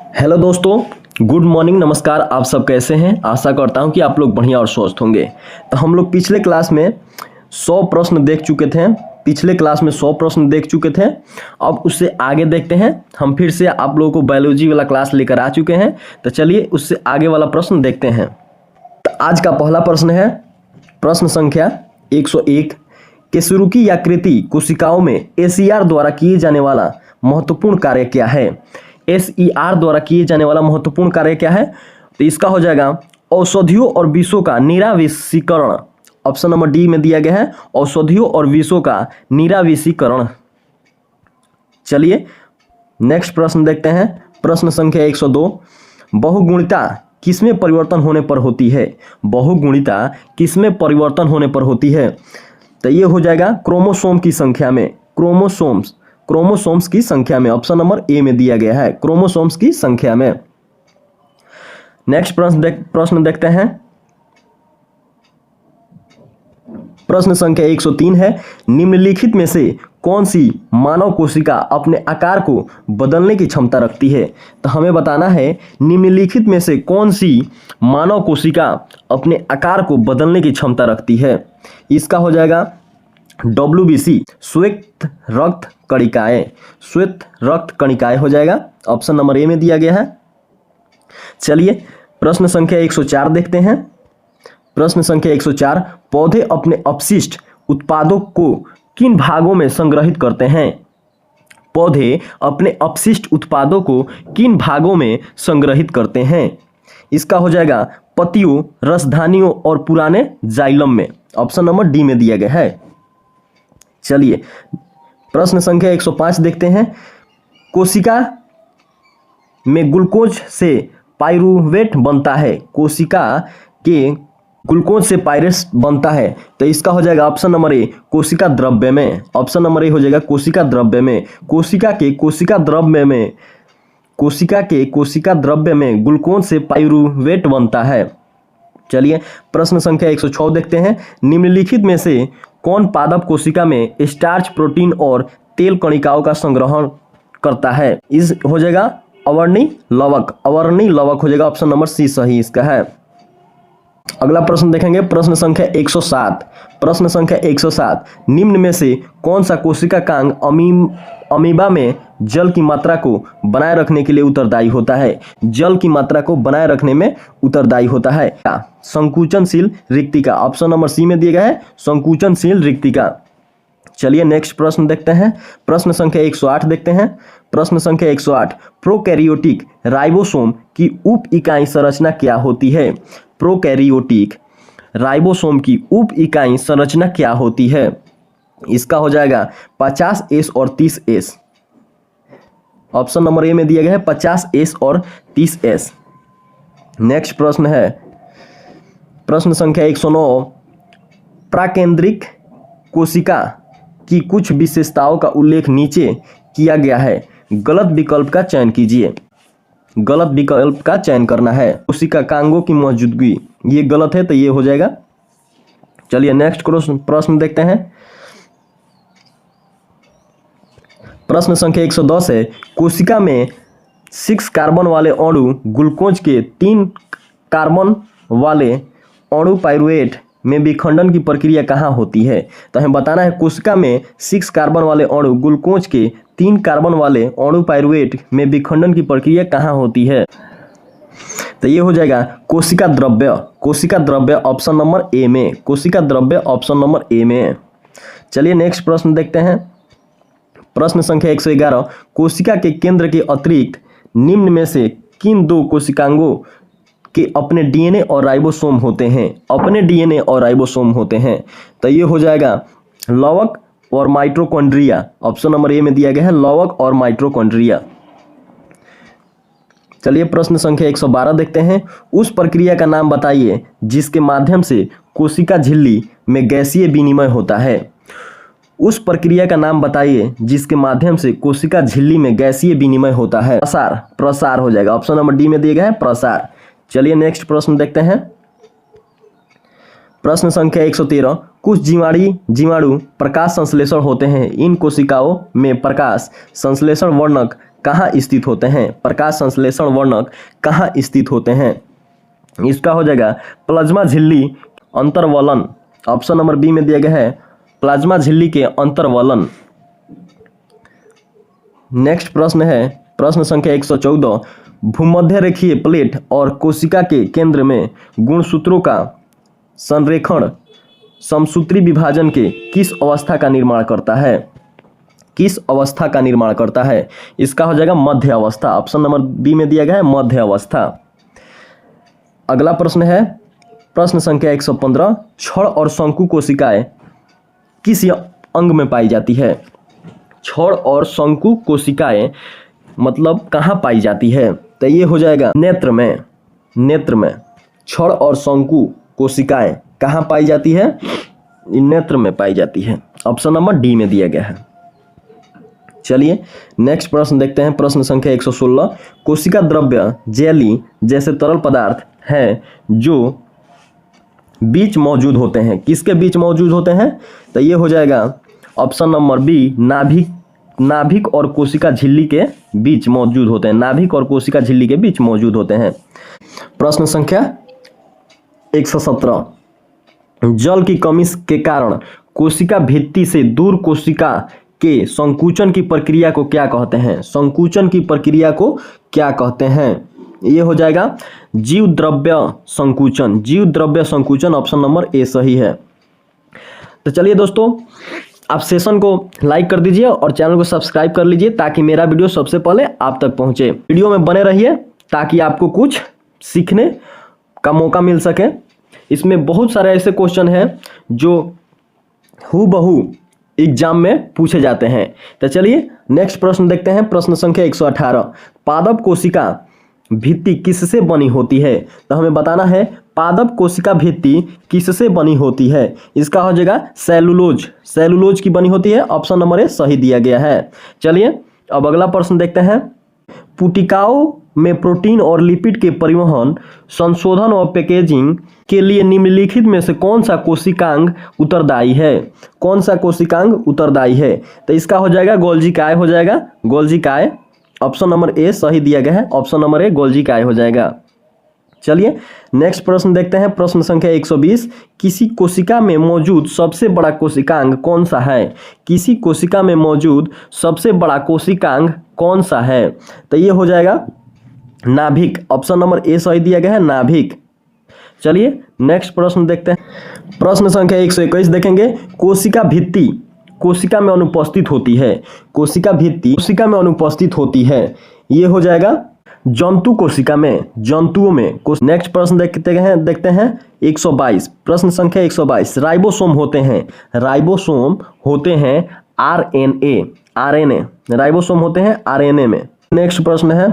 Hello दोस्तों, good morning, नमस्कार। आप सब कैसे हैं? आशा करता हूं कि आप लोग बढ़िया और स्वस्थ होंगे। तो हम लोग पिछले क्लास में 100 प्रश्न देख चुके थे। अब उससे आगे देखते हैं। हम फिर से आप लोगों को बायोलॉजी वाला क्लास लेकर आ चुके हैं। तो चलिए उससे आगे वाला प्रश्न देखते हैं। तो आज का पहला प्रश्न है प्रश्न संख्या 101। केसुरुकी याकृति कोशिकाओं में एसीआर द्वारा किए जाने वाला महत्वपूर्ण कार्य क्या है? एसईआर द्वारा किए जाने वाला महत्वपूर्ण कार्य क्या है? तो इसका हो जाएगा औषधियों और विषों का निराविषीकरण। ऑप्शन नंबर डी में दिया गया है औषधियों और विषों का निराविषीकरण। चलिए नेक्स्ट प्रश्न देखते हैं। प्रश्न संख्या 102। बहुगुणिता किसमें परिवर्तन होने पर होती है? बहुगुणिता किसमें परिवर्तन होने पर होती है? तो ये हो जाएगा क्रोमोसोम की संख्या में। क्रोमोसोम्स की संख्या में। ऑप्शन नंबर ए में दिया गया है क्रोमोसोम्स की संख्या में। नेक्स्ट प्रश्न देखते हैं। प्रश्न संख्या 103 है निम्नलिखित में से कौन सी मानव कोशिका अपने आकार को बदलने की क्षमता रखती है? तो हमें बताना है निम्नलिखित में से कौन सी मानव कोशिका अपने आकार को बदलने की क्षमता रखती है। इसका हो जाएगा WBC श्वेत रक्त कणिकाएं हो जाएगा। ऑप्शन नंबर ए में दिया गया है। चलिए प्रश्न संख्या 104 देखते हैं। प्रश्न संख्या 104। पौधे अपने अपशिष्ट उत्पादों को किन भागों में संग्रहित करते हैं? पौधे अपने अपशिष्ट उत्पादों को किन भागों में संग्रहित करते हैं? इसका हो जाएगा पत्तियों, रसधानियों और पुराने जाइलम में। ऑप्शन नंबर डी में दिया गया है। चलिए प्रश्न संख्या 105 देखते हैं। कोशिका में ग्लूकोज से पाइरूवेट बनता है। कोशिका के ग्लूकोज से पाइरेट बनता है। तो इसका हो जाएगा ऑप्शन नंबर ए कोशिका द्रव्य में। ऑप्शन नंबर ए हो जाएगा कोशिका द्रव्य में। कोशिका के कोशिका द्रव्य में ग्लूकोज से पाइरूवेट बनता है। चलिए प्रश्न संख्या 106 देखते हैं। निम्नलिखित में से कौन पादप कोशिका में स्टार्च, प्रोटीन और तेल कणिकाओं का संग्रहण करता है? इस हो जाएगा अवर्णी लवक हो जाएगा। ऑप्शन नंबर सी सही इसका है। अगला प्रश्न देखेंगे। प्रश्न संख्या 107। निम्न में से कौन सा कोशिका कांग अमीबा में जल की मात्रा को बनाए रखने के लिए उत्तरदायी होता है? जल की मात्रा को बनाए रखने में उत्तरदायी होता है संकुचनशील रिक्तिका। ऑप्शन नंबर सी में दिया गया है संकुचनशील रिक्तिका। चलिए नेक्स्ट प्रश्न देखते हैं। प्रश्न संख्या 108 देखते हैं। प्रश्न संख्या 108। प्रोकैरियोटिक राइबोसोम की उप इकाई संरचना क्या होती है? प्रोकैरियोटिक राइबोसोम की उप इकाई संरचना क्या होती है? इसका हो जाएगा 50S और 30S। ऑप्शन नंबर ए में दिया गया है 50S और 30S। नेक्स्ट प्रश्न है प्रश्न संख्या 109। प्राकेंद्रिक कोशिका की कुछ विशेषताओं का उल्लेख नीचे किया गया है। गलत विकल्प का चयन कीजिए। गलत विकल्प का चयन करना है। कोशिका कांगों की मौजूदगी, ये गलत है तो ये हो जाएगा। चलिए नेक्स्ट प्रश्न देखते हैं। प्रश्न संख्या 110 है कोशिका में 6 कार्बन वाले अणु ग्लूकोज के 3 कार्बन वाले अणु पाइरूवेट में विखंडन की प्रक्रिया कहाँ होती है? तो हमें बताना है कोशिका में 6 कार्बन वाले अणु ग्लूकोज के 3 कार्बन वाले अणु पाइरूवेट में विखंडन की प्रक्रिया कहाँ होती है? तो ये हो जाएगा कोशिका द्रव्य ऑप्शन नंबर ए में। कोशिका द्रव्य ऑप्शन नंबर ए में। चलिए नेक्स्ट प्रश्न देखते हैं। प्रश्न संख्या 111। कोशिका के केंद्र के अतिरिक्त निम्न में से किन 2 कोशिकांगों के अपने डीएनए और राइबोसोम होते हैं? तो ये हो जाएगा लवक और माइटोकॉन्ड्रिया। ऑप्शन नंबर ए में दिया गया है लवक और माइटोकॉन्ड्रिया। चलिए प्रश्न संख्या 112 देखते हैं। उस प्रक्रिया का नाम बताइए जिसके माध्यम से कोशिका झिल्ली में गैसीय विनिमय होता है। उस प्रक्रिया का नाम बताइए जिसके माध्यम से कोशिका झिल्ली में गैसीय विनिमय होता है। प्रसार हो जाएगा। ऑप्शन नंबर डी में दिया गया है प्रसार। चलिए नेक्स्ट प्रश्न देखते हैं। प्रश्न संख्या 113। कुछ जीवाणु प्रकाश संश्लेषण होते हैं। इन कोशिकाओं में प्रकाश संश्लेषण वर्णक कहाँ स्थित होते हैं? प्रकाश संश्लेषण वर्णक कहाँ स्थित होते हैं? इसका हो जाएगा प्लाज्मा झिल्ली अंतर्वलन। ऑप्शन नंबर बी में दिया गया है प्लाज्मा झिल्ली के अंतर्वलन। नेक्स्ट प्रश्न है प्रश्न संख्या 114। भूमध्य रेखीय प्लेट और कोशिका के केंद्र में गुणसूत्रों का संरेखण समसूत्री विभाजन के किस अवस्था का निर्माण करता है? किस अवस्था का निर्माण करता है? इसका हो जाएगा मध्य अवस्था। ऑप्शन नंबर बी में दिया गया है मध्य अवस्था। अगला प्रश्न है प्रश्न संख्या 115। छड़ और शंकु कोशिकाएं किस अंग में पाई जाती है? छड़ और शंकु कोशिकाएं मतलब कहाँ पाई जाती है? तो ये हो जाएगा नेत्र में। नेत्र में छड़ और शंकु कोशिकाएं कहाँ पाई जाती है? नेत्र में पाई जाती है। ऑप्शन नंबर डी में दिया गया है। चलिए नेक्स्ट प्रश्न देखते हैं प्रश्न संख्या 116। कोशिका द्रव्य जेली जैसे तरल पदार्थ है जो बीच मौजूद होते हैं। किसके बीच मौजूद होते हैं? तो ये हो जाएगा ऑप्शन नंबर बी नाभिक और कोशिका झिल्ली के बीच मौजूद होते हैं। नाभिक और कोशिका झिल्ली के बीच मौजूद होते हैं। प्रश्न संख्या 117। जल की कमी के कारण कोशिका भित्ति से दूर कोशिका के संकुचन की प्रक्रिया को क्या कहते हैं? संकुचन की प्रक्रिया को क्या कहते हैं? ये हो जाएगा जीव द्रव्य संकुचन। जीव द्रव्य संकुचन ऑप्शन नंबर ए सही है। तो चलिए दोस्तों आप सेशन को लाइक कर दीजिए और चैनल को सब्सक्राइब कर लीजिए ताकि मेरा वीडियो सबसे पहले आप तक पहुंचे। वीडियो में बने रहिए ताकि आपको कुछ सीखने का मौका मिल सके। इसमें बहुत सारे ऐसे क्वेश्चन हैं जो हूबहू एग्जाम में पूछे जाते हैं। तो चलिए नेक्स्ट प्रश्न देखते हैं प्रश्न संख्या 118। पादप कोशिका भित्ति किससे बनी होती है? तो हमें बताना है पादप कोशिका भित्ति किससे बनी होती है? इसका हो जाएगा सेलुलोज। सेलुलोज की बनी होती है। ऑप्शन नंबर ए सही दिया गया है। चलिए अब अगला प्रश्न देखते हैं। पुटिकाओं में प्रोटीन और लिपिड के परिवहन संशोधन और पैकेजिंग के लिए निम्नलिखित में से कौन सा कोशिकांग उत्तरदायी है? कौन सा कोशिकांग उत्तरदायी है? तो इसका हो जाएगा गोल्जी काय हो जाएगा। गोल्जी काय ऑप्शन नंबर ए सही दिया गया है। ऑप्शन नंबर ए गोल्जी काय हो जाएगा। चलिए नेक्स्ट प्रश्न देखते हैं प्रश्न संख्या 120। किसी कोशिका में मौजूद सबसे बड़ा कोशिकांग कौन सा है? किसी कोशिका में मौजूद सबसे बड़ा कोशिकांग कौन सा है? तो ये हो जाएगा नाभिक। ऑप्शन नंबर ए सही दिया गया है नाभिक। चलिए नेक्स्ट प्रश्न देखते हैं प्रश्न संख्या 121 देखेंगे। कोशिका भित्ति कोशिका में अनुपस्थित होती है। कोशिका भित्ति कोशिका में अनुपस्थित होती है। ये हो जाएगा जंतु कोशिका में, जंतुओं में। नेक्स्ट प्रश्न देखते हैं 122। प्रश्न संख्या 122। राइबोसोम होते हैं आरएनए। राइबोसोम होते हैं आरएनए में। नेक्स्ट प्रश्न है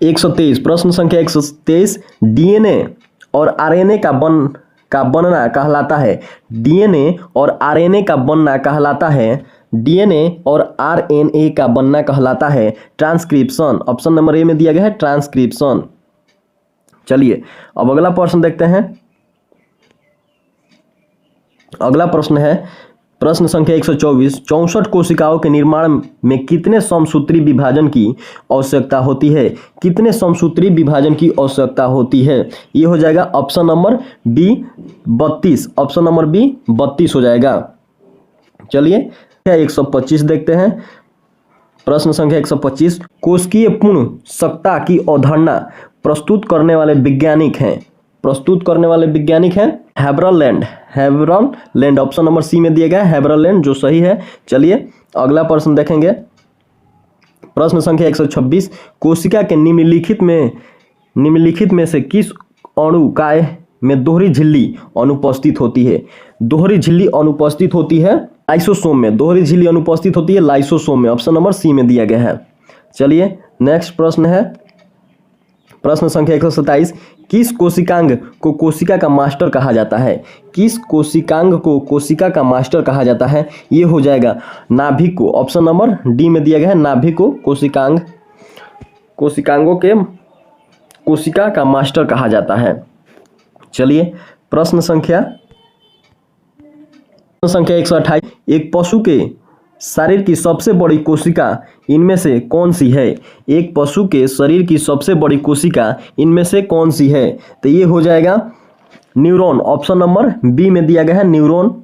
123। प्रश्न संख्या 123। डीएनए और आरएनए का बनना कहलाता है। डीएनए और आरएनए का बनना कहलाता है। डीएनए और आरएनए का बनना कहलाता है ट्रांसक्रिप्शन। ऑप्शन नंबर ए में दिया गया है ट्रांसक्रिप्शन। चलिए अब अगला प्रश्न देखते हैं। अगला प्रश्न है प्रश्न संख्या 124। 64 कोशिकाओं के निर्माण में कितने समसूत्री विभाजन की आवश्यकता होती है? कितने समसूत्री विभाजन की आवश्यकता होती है? ये हो जाएगा option number B 32। Option number B 32 हो जाएगा। चलिए 125 देखते हैं। प्रश्न संख्या 125। कोशिकीय पूर्ण सत्ता की अवधारणा प्रस्तुत करने वाले वैज्ञानिक हैं हैबरलैंड। ऑप्शन नंबर सी में दिया गया है हैबरलैंड जो सही है। चलिए अगला प्रश्न देखेंगे। प्रश्न संख्या 126। कोशिका के निम्नलिखित में से किस अणुकाय में दोहरी झिल्ली अनुपस्थित होती है? दोहरी झिल्ली अनुपस्थित होती है लाइसोसोम में। दोहरी झिल्ली अनुपस्थित होती है लाइसोसोम में। ऑप्शन नंबर सी में दिया गया है। चलिए नेक्स्ट प्रश्न है प्रश्न संख्या 127। किस कोशिकांग को कोशिका का मास्टर कहा जाता है? किस कोशिकांग को कोशिका का मास्टर कहा जाता है? ये हो जाएगा नाभिक को। ऑप्शन नंबर डी में दिया गया है नाभिक को कोशिकांगों के कोशिका का मास्टर कहा जाता है। चलिए प्रश्न संख्या 128। एक पशु के शरीर की सबसे बड़ी कोशिका इनमें से कौन सी है? एक पशु के शरीर की सबसे बड़ी कोशिका इनमें से कौन सी है? तो ये हो जाएगा न्यूरॉन। ऑप्शन नंबर बी में दिया गया है न्यूरॉन।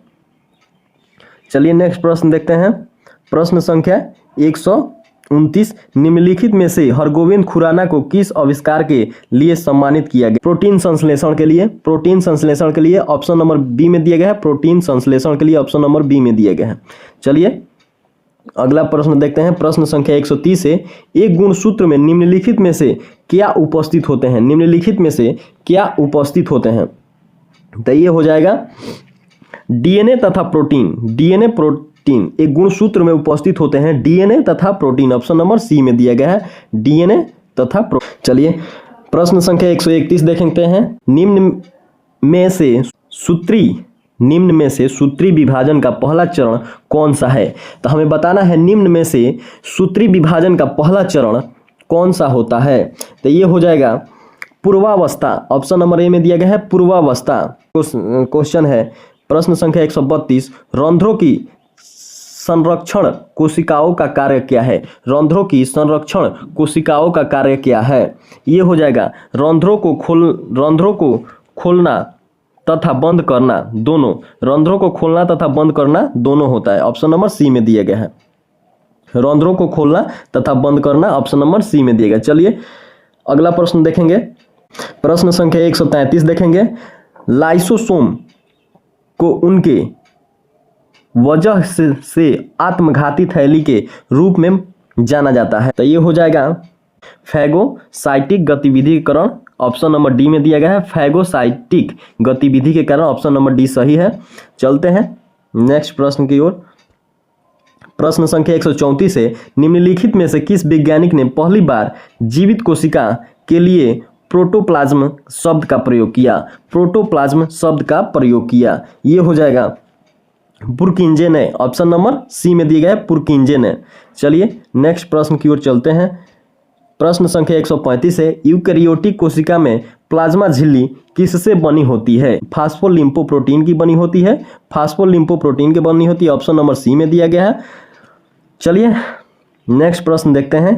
चलिए नेक्स्ट प्रश्न देखते हैं। प्रश्न संख्या 129, निम्नलिखित में से हरगोविंद खुराना को किस आविष्कार के लिए सम्मानित किया गया? प्रोटीन संश्लेषण के लिए। प्रोटीन संश्लेषण के लिए ऑप्शन नंबर बी में दिया गया है। प्रोटीन संश्लेषण के लिए ऑप्शन नंबर बी में दिया गया है। चलिए अगला प्रश्न देखते हैं। प्रश्न संख्या 130 है, एक गुणसूत्र में निम्नलिखित में से क्या उपस्थित होते हैं? निम्नलिखित में से क्या उपस्थित होते हैं? तो ये हो जाएगा डीएनए तथा प्रोटीन। डीएनए प्रोटीन एक गुणसूत्र में उपस्थित होते हैं, डीएनए तथा प्रोटीन। ऑप्शन नंबर सी में दिया गया है डीएनए तथा प्रोटीन। चलिए प्रश्न संख्या 131 देखते हैं। निम्न में से सूत्री विभाजन का पहला चरण कौन सा है? तो हमें बताना है निम्न में से सूत्री विभाजन का पहला चरण कौन सा होता है? तो ये हो जाएगा पूर्वावस्था। ऑप्शन नंबर ए में दिया गया है पूर्वावस्था। क्वेश्चन है प्रश्न संख्या 132, रंध्रों की संरक्षण कोशिकाओं का कार्य क्या है? रंध्रों की संरक्षण कोशिकाओं का कार्य क्या है? ये हो जाएगा रंध्रों को खोलना तथा बंद करना दोनों। रंध्रों को खोलना तथा बंद करना दोनों होता है। ऑप्शन नंबर सी में दिया गया है रंध्रों को खोलना तथा बंद करना। ऑप्शन नंबर सी में दिया गया। चलिए अगला प्रश्न देखेंगे। प्रश्न संख्या 133 देखेंगे। लाइसोसोम को उनके वजह से आत्मघाती थैली के रूप में जाना जाता है। तो ये हो जाएगा फैगोसाइटिक गतिविधि के कारण। ऑप्शन नंबर डी में दिया गया है फैगोसाइटिक गतिविधि के कारण। ऑप्शन नंबर डी सही है। चलते हैं नेक्स्ट प्रश्न की ओर। प्रश्न संख्या 134 है, निम्नलिखित में से किस वैज्ञानिक ने पहली बार जीवित कोशिका के लिए प्रोटोप्लाज्म शब्द का प्रयोग किया? प्रोटोप्लाज्म शब्द का प्रयोग किया। ये हो जाएगा पुरकिंजे ने। ऑप्शन नंबर सी में दिया गया है पुरकिंजे ने। चलिए नेक्स्ट प्रश्न की ओर चलते हैं। प्रश्न संख्या 135 है, यूकैरियोटिक कोशिका में प्लाज्मा झिल्ली किससे बनी होती है? फास्फोलिम्फोप्रोटीन की बनी होती है। फास्फोलिम्फोप्रोटीन की बनी होती है। ऑप्शन नंबर सी में दिया गया है। चलिए नेक्स्ट प्रश्न देखते हैं।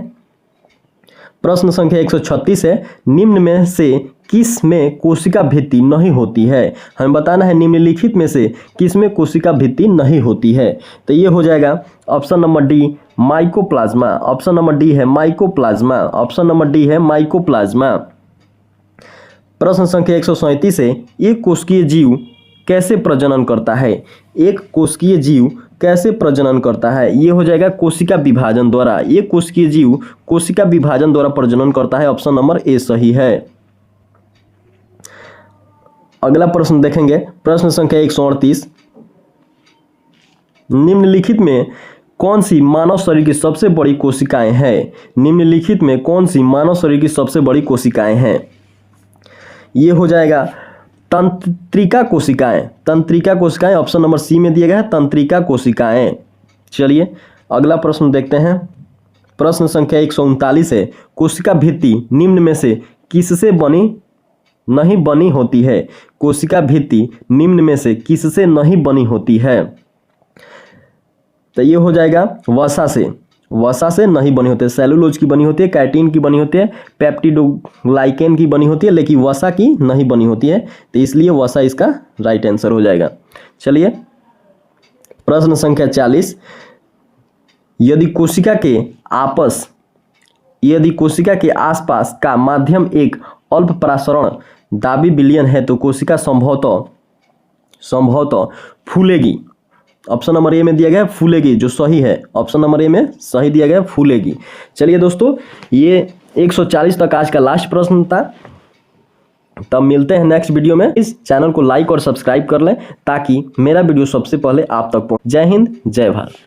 प्रश्न संख्या 136 है, निम्न में से किस में कोशिका भित्ति नहीं होती है? हमें बताना है निम्नलिखित में से किस में कोशिका भित्ति नहीं होती है। तो ये हो जाएगा option number D mycoplasma. Option number D है माइकोप्लाज्मा। ऑप्शन नंबर डी है माइकोप्लाज्मा। प्रश्न संख्या 137 है, एक कोशिकीय जीव कैसे प्रजनन करता है? एक कोशिकीय जीव कैसे प्रजनन करता है? ये हो जाएगा कोशिका विभाजन द्वारा। एक कोशिकीय जीव कोशिका विभाजन द्वारा प्रजनन करता है। ऑप्शन नंबर ए सही है। अगला प्रश्न देखेंगे। प्रश्न संख्या 138, निम्नलिखित में कौन सी मानव शरीर की सबसे बड़ी कोशिकाएं हैं? निम्नलिखित में कौन सी मानव शरीर की सबसे बड़ी कोशिकाएं हैं? ये हो जाएगा तंत्रिका कोशिकाएं। तंत्रिका कोशिकाएं। ऑप्शन नंबर सी में दिया गया है तंत्रिका कोशिकाएं। चलिए अगला प्रश्न देखते हैं। प्रश्न संख्या 139 है, कोशिका भित्ति निम्न में से किससे नहीं बनी होती है? कोशिका भित्ति निम्न में से किससे नहीं बनी होती है? तो ये हो जाएगा वसा से। वसा से नहीं बनी होती है। सेलुलोज की बनी होती है, कैटिन की बनी होती है, पेप्टिडोग्लाइकेन की बनी होती है, लेकिन वसा की नहीं बनी होती है। तो इसलिए वसा इसका राइट आंसर हो जाएगा। चलिए प्रश्न संख्या 40, यदि कोशिका के आसपास का माध्यम एक अल्प प्रसारण दाबी विलयन है तो कोशिका संभवतः फूलेगी। ऑप्शन नंबर ए में दिया गया है फूलेगी, जो सही है। ऑप्शन नंबर ए में सही दिया गया है फूलेगी। चलिए दोस्तों, ये 140 तक आज का लास्ट प्रश्न था। तब मिलते हैं नेक्स्ट वीडियो में। इस चैनल को लाइक और सब्सक्राइब कर लें ताकि मेरा वीडियो सबसे पहले आप तक पहुंचे। जय हिंद, जय भारत।